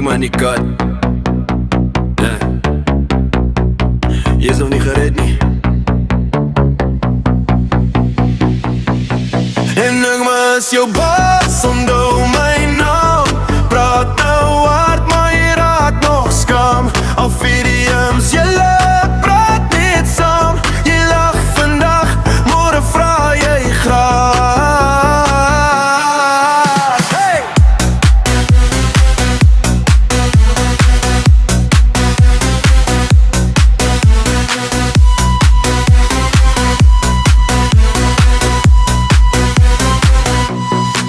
maar niet kat. Yeah. Je is nog niet gereed, niet. En ik mis jou baas, onthou my naam. Praat nou hard, maar je raakt nog skam. Al VDM's, julle praat niet saam. Je lach vandag, morgen vraag jy graag. Hey!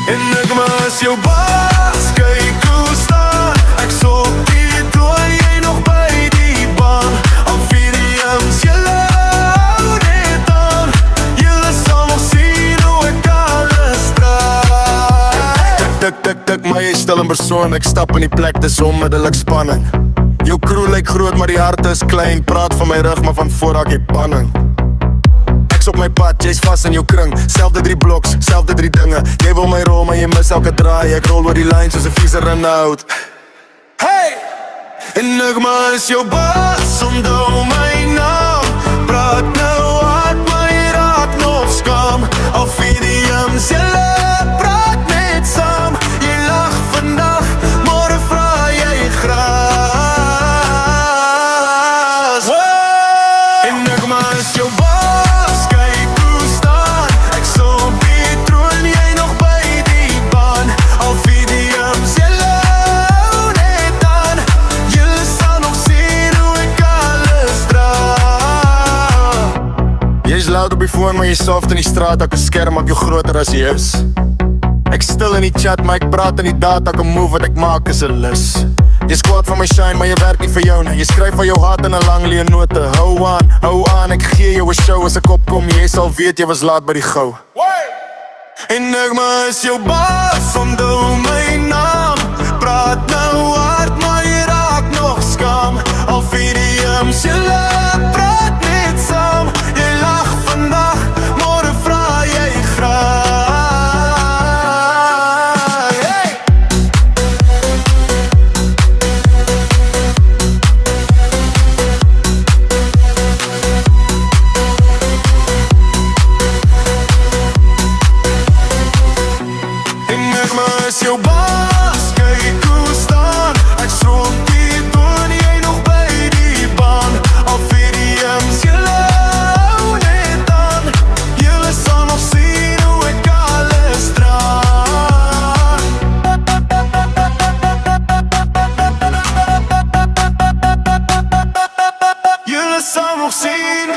En ek mis jou baas, kyk hoe staan ek so op die toon, jy nog by die baan. Al VDM's, julle hou net aan. Julle sal nog sien hoe ek alles draai. Tik, tik, tik, maar jy is stil in persoon. Ek stap in die plek, dis onmiddellik spanning. Jou crew lyk groot, maar die hart is klein. Praat van my rug, maar van voor raak jy panning. Ek's op my pad, jy's vast in jou kring. Selfde 3 bloks, selfde 3 dinge. Jy wil my rol, maar jy mis elke draai. Ek rol oor die lijn soos 'n viezer in hout. Hey! En ek mis jou baas, onthou my naam. Praat nou hard, maar jy raak nog skam. Al VDM's, julle praat net saam. Jy lag vandag, môre vra jy gras. En ek mis jou baas, kyk hoe staan ek so op die troon, jy nog by die baan. Al VDM's, julle hou net aan. Julle sal nog sien hoe ek alles dra. Jy's loud op die phone, maar jy soft in die straat. Ek skerm op jou groter as jy is. Ek stil in die chat, maar ek praat in die data. Ek move wat ek maak is 'n lus. Jy squat van my shine, maar jy werk nie vir jou nie. Jy skryf van jou hart in 'n lang leenote. Hou aan, ek gee jou 'n show. As ek opkom, jy sal weet jy was laat by die gou. En ek mis jou baas, onthou my naam. Praat nou hard, maar jy raak nog skam. Al VDM's, julle praat net saam. Jy lag vandag, môre vra jy graag. Hey! En ek mis jou baas, kyk hoe staan ek so op die toon, jy nog by die baan. Al VDM's, julle hou net aan. Julle sal nog sien hoe ek alles dra. Julle sal nog sien